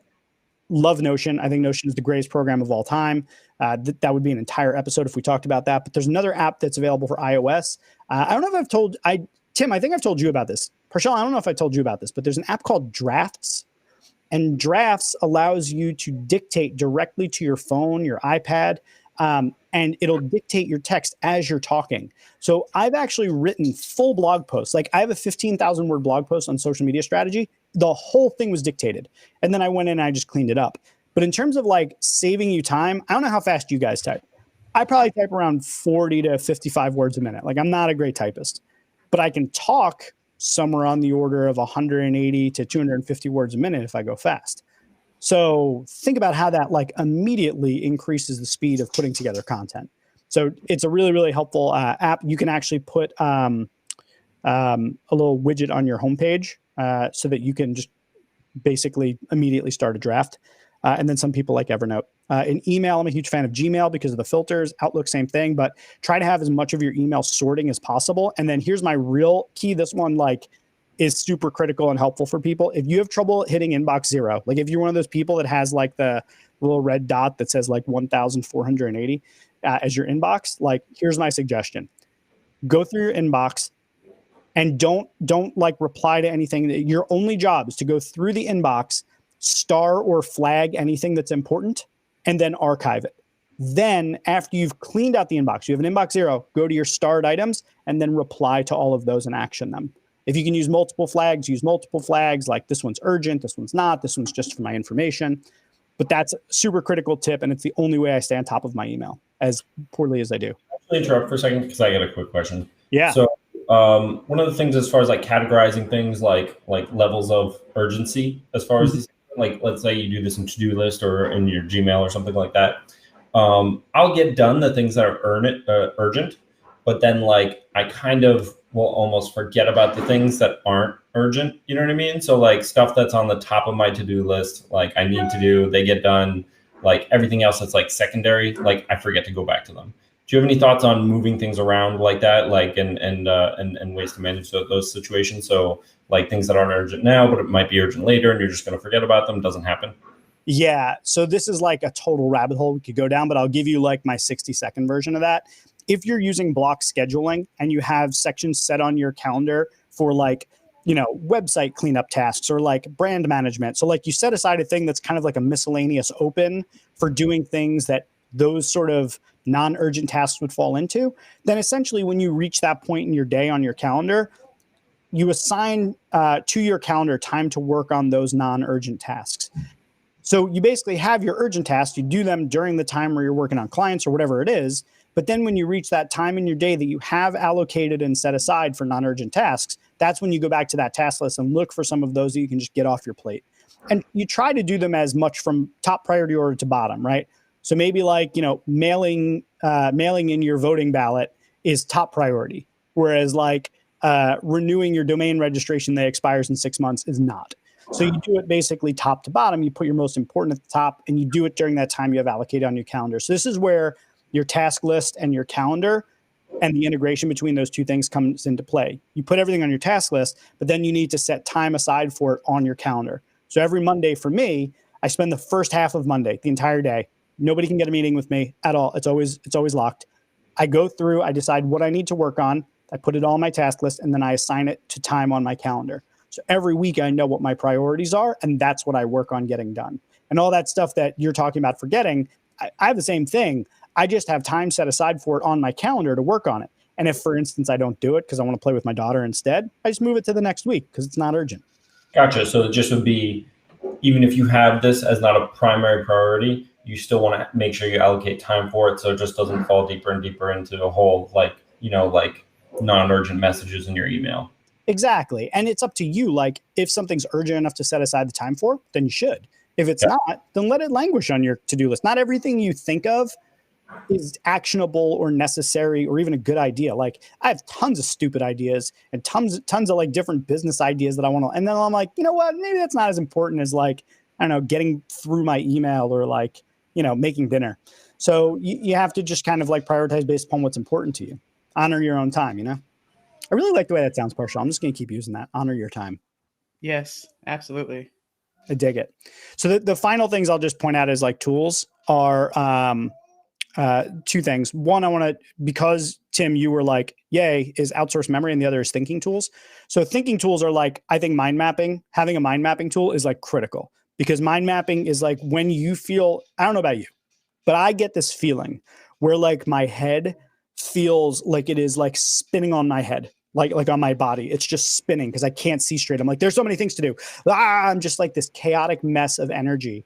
love Notion. I think Notion is the greatest program of all time. That would be an entire episode if we talked about that. But there's another app that's available for iOS. I don't know if I've told Tim, I think I've told you about this. Parshall, I don't know if I told you about this, but there's an app called Drafts. And Drafts allows you to dictate directly to your phone, your iPad, and it'll dictate your text as you're talking. So I've actually written full blog posts. Like I have a 15,000 word blog post on social media strategy. The whole thing was dictated. And then I went in and I just cleaned it up. But in terms of like saving you time, I don't know how fast you guys type. I probably type around 40 to 55 words a minute. Like I'm not a great typist, but I can talk somewhere on the order of 180 to 250 words a minute if I go fast. So think about how that like immediately increases the speed of putting together content. So it's a really, really helpful app. You can actually put a little widget on your homepage so that you can just basically immediately start a draft. And then some people like Evernote. In email, I'm a huge fan of Gmail because of the filters. Outlook, same thing, but try to have as much of your email sorting as possible. And then here's my real key. This one like is super critical and helpful for people. If you have trouble hitting inbox 0, like if you're one of those people that has like the little red dot that says like 1,480 as your inbox, like here's my suggestion. Go through your inbox and don't like reply to anything. Your only job is to go through the inbox, star or flag anything that's important, and then archive it. Then after you've cleaned out the inbox, you have an inbox 0, go to your starred items and then reply to all of those and action them. If you can use multiple flags, use multiple flags, like this one's urgent, this one's not, this one's just for my information. But that's a super critical tip, and it's the only way I stay on top of my email, as poorly as I do. I'll interrupt for a second because I got a quick question. Yeah. So one of the things as far as like categorizing things like levels of urgency, as far as these, like let's say you do this in to-do list or in your Gmail or something like that. I'll get done the things that are urgent, but then like I kind of will almost forget about the things that aren't urgent. You know what I mean? So like stuff that's on the top of my to-do list, like I need to do, they get done. Like everything else that's like secondary, like I forget to go back to them. Do you have any thoughts on moving things around like that, like and ways to manage those situations? So like things that aren't urgent now, but it might be urgent later, and you're just going to forget about them. Doesn't happen. Yeah. So this is like a total rabbit hole we could go down, but I'll give you like my 60-second version of that. If you're using block scheduling and you have sections set on your calendar for like, you know, website cleanup tasks or like brand management. So like you set aside a thing that's kind of like a miscellaneous open for doing things that those sort of non-urgent tasks would fall into, then essentially when you reach that point in your day on your calendar, you assign to your calendar time to work on those non-urgent tasks. So you basically have your urgent tasks, you do them during the time where you're working on clients or whatever it is. But then when you reach that time in your day that you have allocated and set aside for non-urgent tasks, that's when you go back to that task list and look for some of those that you can just get off your plate. And you try to do them as much from top priority order to bottom, right? So maybe like, you know, mailing in your voting ballot is top priority, whereas like renewing your domain registration that expires in 6 months is not. So you do it basically top to bottom. You put your most important at the top, and you do it during that time you have allocated on your calendar. So this is where your task list and your calendar and the integration between those two things comes into play. You put everything on your task list, but then you need to set time aside for it on your calendar. So every Monday for me, I spend the first half of Monday, the entire day. Nobody can get a meeting with me at all. It's always locked. I go through, I decide what I need to work on. I put it all on my task list, and then I assign it to time on my calendar. So every week I know what my priorities are, and that's what I work on getting done. And all that stuff that you're talking about forgetting, I have the same thing. I just have time set aside for it on my calendar to work on it. And if, for instance, I don't do it because I want to play with my daughter instead, I just move it to the next week because it's not urgent. Gotcha. So it just would be, even if you have this as not a primary priority, you still want to make sure you allocate time for it so it just doesn't fall deeper and deeper into a whole, like, you know, like non-urgent messages in your email. Exactly. And it's up to you. Like if something's urgent enough to set aside the time for, then you should. If it's not, then let it languish on your to-do list. Not everything you think of is actionable or necessary or even a good idea. Like I have tons of stupid ideas and tons of like different business ideas that I want to, and then I'm like, you know what, maybe that's not as important as like I don't know, getting through my email or like, making dinner. So you have to just kind of like prioritize based upon what's important to you. Honor your own time, I really like the way that sounds, Partial. I'm just going to keep using that. Honor your time. Yes, absolutely. I dig it. So the final things I'll just point out as like tools are two things. One, I want to, because Tim, you were like, yay, is outsource memory, and the other is thinking tools. So thinking tools are like, I think mind mapping, having a mind mapping tool is like critical, because mind mapping is like when you feel, I don't know about you, but I get this feeling where like my head feels like it is like spinning on my head, like on my body. It's just spinning because I can't see straight. I'm like, there's so many things to do. I'm just like this chaotic mess of energy.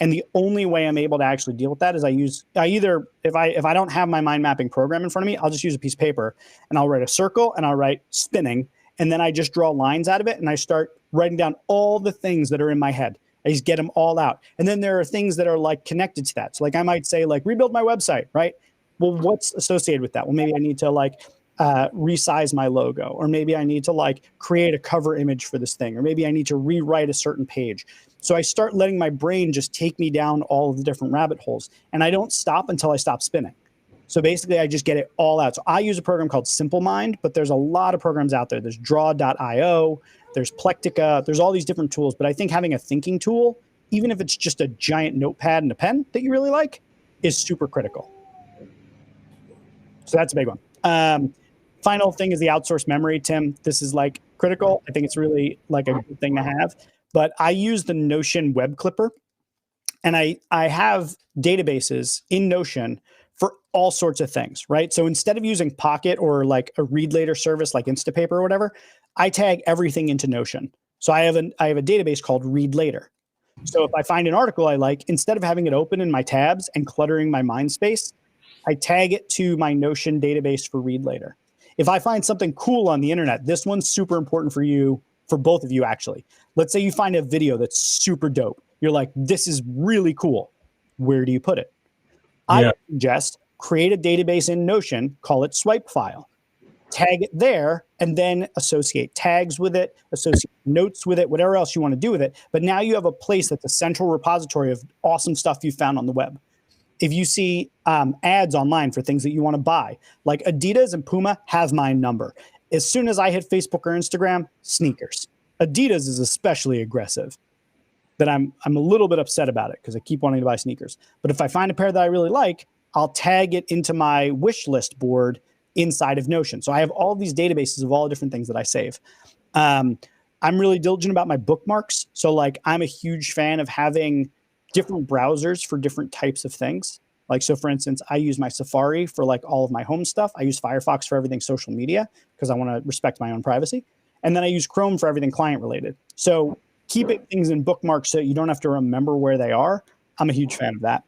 And the only way I'm able to actually deal with that is if I don't have my mind mapping program in front of me, I'll just use a piece of paper and I'll write a circle and I'll write spinning. And then I just draw lines out of it and I start writing down all the things that are in my head. I just get them all out. And then there are things that are like connected to that. So like I might say like rebuild my website, right? Well, what's associated with that? Well, maybe I need to like resize my logo, or maybe I need to like create a cover image for this thing, or maybe I need to rewrite a certain page. So I start letting my brain just take me down all of the different rabbit holes, and I don't stop until I stop spinning. So basically I just get it all out. So I use a program called Simple Mind, but there's a lot of programs out there. There's draw.io, there's Plectica, there's all these different tools. But I think having a thinking tool, even if it's just a giant notepad and a pen that you really like, is super critical. So that's a big one. Final thing is the outsourced memory, Tim. This is like critical. I think it's really like a good thing to have. But I use the Notion web clipper, and I have databases in Notion for all sorts of things, right? So instead of using Pocket or like a read later service like Instapaper or whatever, I tag everything into Notion. So I have a database called Read Later. So if I find an article I like, instead of having it open in my tabs and cluttering my mind space, I tag it to my Notion database for Read Later. If I find something cool on the internet, this one's super important for you, for both of you actually. Let's say you find a video that's super dope. You're like, this is really cool. Where do you put it? I suggest create a database in Notion, call it Swipe File. Tag it there, and then associate tags with it, associate notes with it, whatever else you want to do with it. But now you have a place that's a central repository of awesome stuff you found on the web. If you see ads online for things that you want to buy, like Adidas and Puma have my number. As soon as I hit Facebook or Instagram, sneakers. Adidas is especially aggressive. That I'm a little bit upset about it because I keep wanting to buy sneakers. But if I find a pair that I really like, I'll tag it into my wish list board inside of Notion. So I have all these databases of all the different things that I save. I'm really diligent about my bookmarks. So like I'm a huge fan of having different browsers for different types of things. Like, so for instance, I use my Safari for like all of my home stuff. I use Firefox for everything social media because I want to respect my own privacy. And then I use Chrome for everything client related. So keeping things in bookmarks so you don't have to remember where they are, I'm a huge fan of that.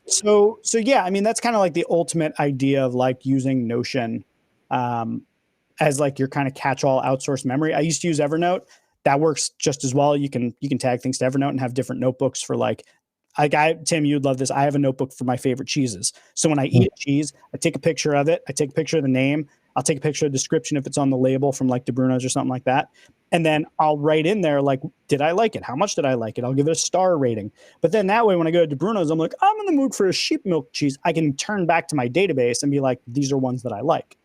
So yeah, I mean, that's kind of like the ultimate idea of like using Notion as like your kind of catch-all outsourced memory. I used to use Evernote. That works just as well. You can tag things to Evernote and have different notebooks for like Tim, you'd love this. I have a notebook for my favorite cheeses. So when I eat a cheese, I take a picture of it. I take a picture of the name. I'll take a picture of the description if it's on the label from like DeBruno's or something like that. And then I'll write in there, like, did I like it? How much did I like it? I'll give it a star rating. But then that way, when I go to DeBruno's, I'm like, I'm in the mood for a sheep milk cheese. I can turn back to my database and be like, these are ones that I like,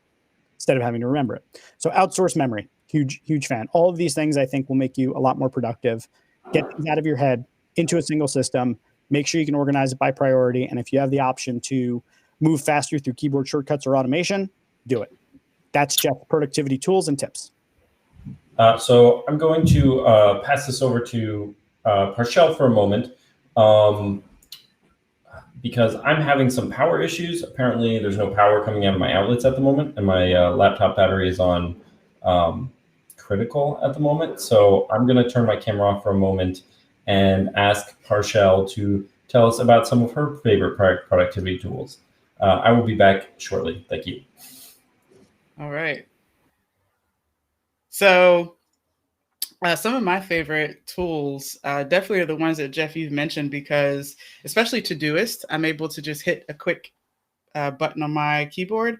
instead of having to remember it. So outsource memory, huge fan. All of these things I think will make you a lot more productive. Get things out of your head into a single system. Make sure you can organize it by priority. And if you have the option to move faster through keyboard shortcuts or automation, do it. That's Jeff's productivity tools and tips. So I'm going to pass this over to Parshell for a moment because I'm having some power issues. Apparently, there's no power coming out of my outlets at the moment, and my laptop battery is on critical at the moment. So I'm going to turn my camera off for a moment and ask Parshell to tell us about some of her favorite productivity tools. I will be back shortly. Thank you. All right. So some of my favorite tools definitely are the ones that Jeff, you've mentioned, because especially Todoist, I'm able to just hit a quick button on my keyboard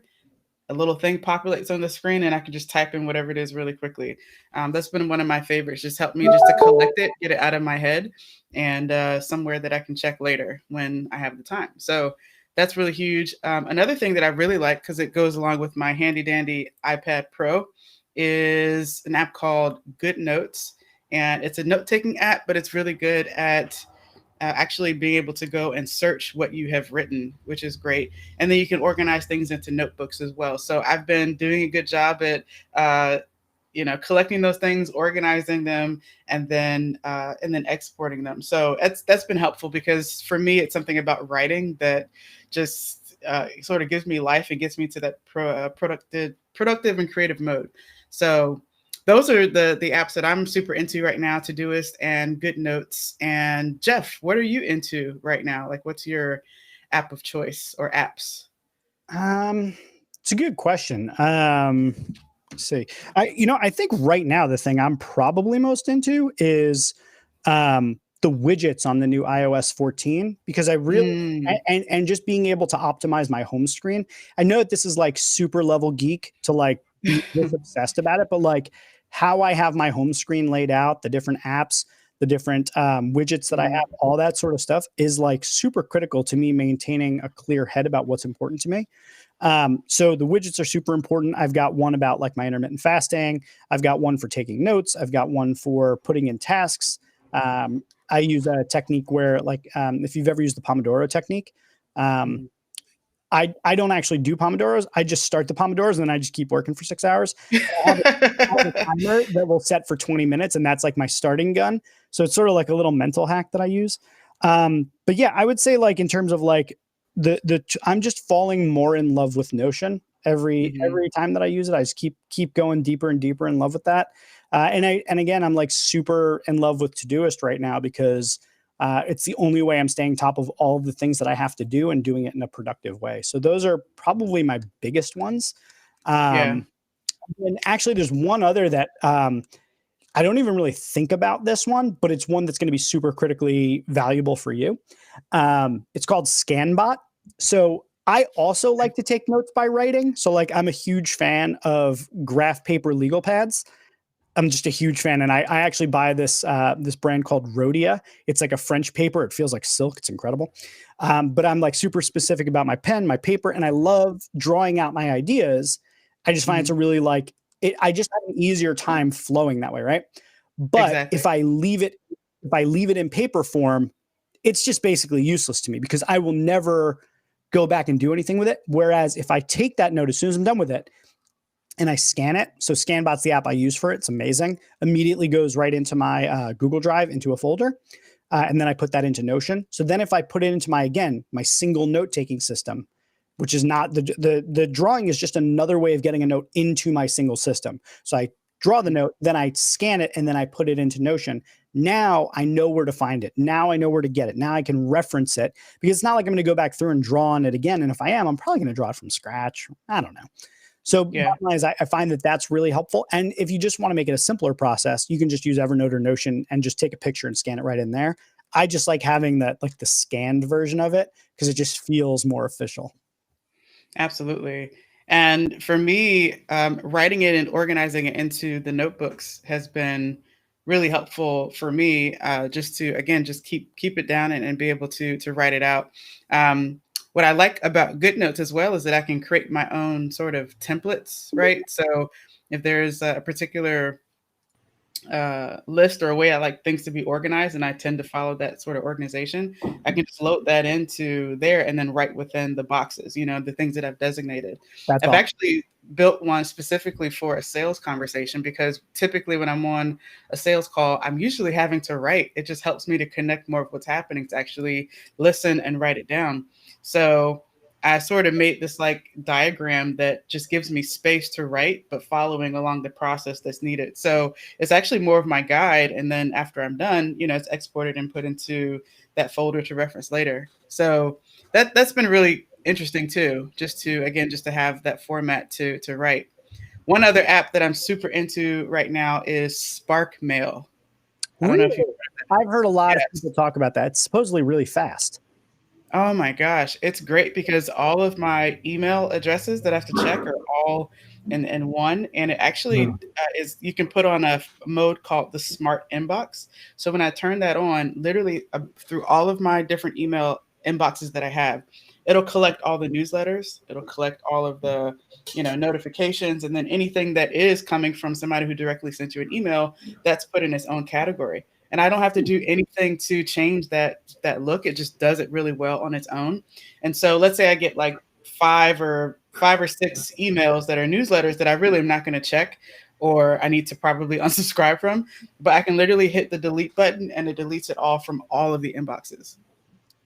a little thing populates on the screen and I can just type in whatever it is really quickly. That's been one of my favorites. Just help me just to collect it, get it out of my head, and somewhere that I can check later when I have the time. So that's really huge. Another thing that I really like, because it goes along with my handy dandy iPad Pro, is an app called Good Notes. And it's a note-taking app, but it's really good at actually being able to go and search what you have written, which is great. And then you can organize things into notebooks as well. So I've been doing a good job at, collecting those things, organizing them, and then exporting them. So that's been helpful, because for me, it's something about writing that just sort of gives me life and gets me to that productive and creative mode. So those are the apps that I'm super into right now: Todoist and Good Notes. And Jeff, what are you into right now? Like, what's your app of choice or apps? It's a good question. Let's see. I think right now the thing I'm probably most into is the widgets on the new iOS 14, because I really and just being able to optimize my home screen. I know that this is like super level geek to like be this obsessed about it, but like how I have my home screen laid out, the different apps, the different widgets that I have, all that sort of stuff is like super critical to me maintaining a clear head about what's important to me. So the widgets are super important. I've got one about like my intermittent fasting. I've got one for taking notes. I've got one for putting in tasks. I use a technique where, like, if you've ever used the Pomodoro technique, I don't actually do Pomodoros. I just start the Pomodoros and then I just keep working for 6 hours. I have a timer that will set for 20 minutes, and that's like my starting gun. So it's sort of like a little mental hack that I use. But yeah, I would say, like, in terms of like I'm just falling more in love with Notion every time that I use it. I just keep going deeper and deeper in love with that. And again, I'm like super in love with Todoist right now, because it's the only way I'm staying top of all of the things that I have to do and doing it in a productive way. So those are probably my biggest ones. And actually, there's one other that I don't even really think about this one, but it's one that's going to be super critically valuable for you. It's called ScanBot. So I also like to take notes by writing. So like, I'm a huge fan of graph paper legal pads. I'm just a huge fan, and I actually buy this brand called Rhodia. It's like a French paper. It feels like silk. It's incredible. But I'm like super specific about my pen, my paper, and I love drawing out my ideas. I just find it's a really like it. I just have an easier time flowing that way, right? But if I leave it in paper form, it's just basically useless to me, because I will never go back and do anything with it. Whereas if I take that note as soon as I'm done with it, and I scan it. So ScanBot's the app I use for it. It's amazing. Immediately goes right into my Google Drive, into a folder. And then I put that into Notion. So then if I put it into my single note-taking system, which is not the drawing is just another way of getting a note into my single system. So I draw the note, then I scan it, and then I put it into Notion. Now I know where to find it. Now I know where to get it. Now I can reference it, because it's not like I'm going to go back through and draw on it again. And if I am, I'm probably going to draw it from scratch. I don't know. So bottom line is, I find that that's really helpful. And if you just want to make it a simpler process, you can just use Evernote or Notion and just take a picture and scan it right in there. I just like having that, like the scanned version of it, because it just feels more official. Absolutely. And for me, writing it and organizing it into the notebooks has been really helpful for me, just to, again, just keep it down and be able to write it out. What I like about Good Notes as well is that I can create my own sort of templates, right? So if there's a particular list or a way I like things to be organized, and I tend to follow that sort of organization, I can just load that into there and then write within the boxes, the things that I've designated. I've actually built one specifically for a sales conversation, because typically when I'm on a sales call, I'm usually having to write. It just helps me to connect more of what's happening, to actually listen and write it down. So I sort of made this like diagram that just gives me space to write, but following along the process that's needed. So it's actually more of my guide. And then after I'm done, it's exported and put into that folder to reference later. So that's been really interesting too, just to have that format to write. One other app that I'm super into right now is Spark Mail. I don't know if I've heard a lot of people talk about that. It's supposedly really fast. Oh my gosh, it's great because all of my email addresses that I have to check are all in one, and it actually is. You can put on a mode called the Smart Inbox. So when I turn that on, literally through all of my different email inboxes that I have, it'll collect all the newsletters. It'll collect all of the notifications, and then anything that is coming from somebody who directly sent you an email, that's put in its own category. And I don't have to do anything to change that look. It just does it really well on its own. And so let's say I get like five or six emails that are newsletters that I really am not going to check, or I need to probably unsubscribe from, but I can literally hit the delete button and it deletes it all from all of the inboxes.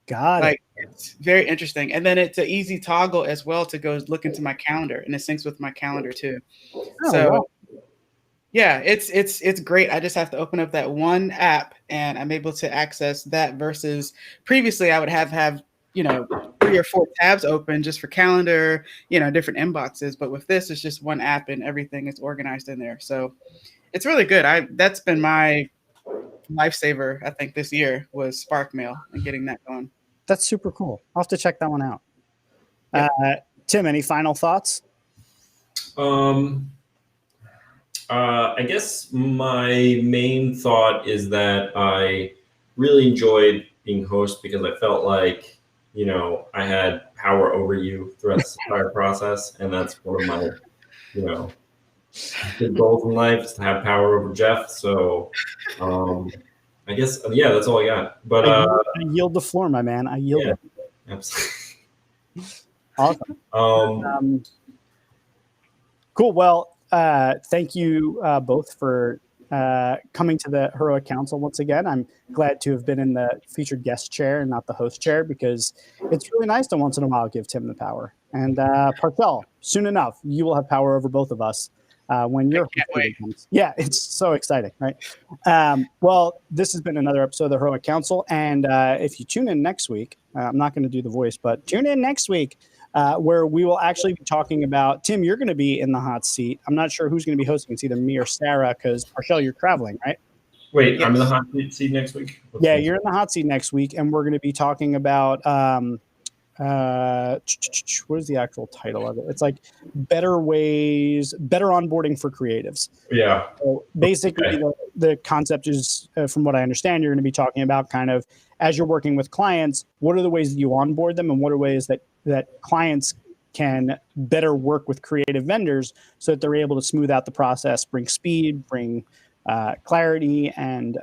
Got it. It's very interesting. And then it's an easy toggle as well to go look into my calendar, and it syncs with my calendar too. Oh, So wow. yeah, it's great. I just have to open up that one app and I'm able to access that, versus previously I would have 3 or 4 tabs open just for calendar, different inboxes. But with this, it's just one app and everything is organized in there. So it's really good. That's been my lifesaver, I think, this year was Spark Mail and getting that going. That's super cool. I'll have to check that one out. Yeah. Tim, any final thoughts? I guess my main thought is that I really enjoyed being host because I felt like, I had power over you throughout this entire process. And that's one of my, big goals in life is to have power over Jeff. So I guess, yeah, that's all I got. But I yield the floor, my man. I yield it. Absolutely. Awesome. Cool. Well, thank you both for coming to the Heroic Council once again. I'm glad to have been in the featured guest chair and not the host chair, because it's really nice to once in a while give Tim the power. And Parcell, soon enough, you will have power over both of us when your host comes. Yeah, it's so exciting, right? Well, this has been another episode of the Heroic Council. And if you tune in next week, I'm not going to do the voice, but tune in next week. Where we will actually be talking about, Tim, you're going to be in the hot seat. I'm not sure who's going to be hosting. It's either me or Sarah, because Parcell, you're traveling, right? Wait, yes. I'm in the hot seat next week? Yeah, you're in the hot seat next week, and we're going to be talking about, what is the actual title of it? It's like better onboarding for creatives. Yeah. So basically, the concept is, from what I understand, you're going to be talking about kind of, as you're working with clients, what are the ways that you onboard them, and what are ways that clients can better work with creative vendors so that they're able to smooth out the process, bring speed, bring clarity, and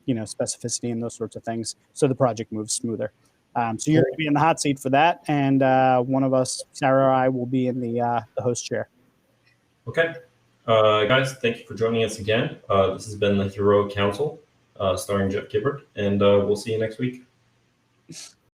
specificity and those sorts of things, so the project moves smoother. So you're going to be in the hot seat for that, and one of us, Sarah or I, will be in the host chair. Okay. Guys, thank you for joining us again. This has been the Heroic Council, starring Jeff Gibbard, and we'll see you next week.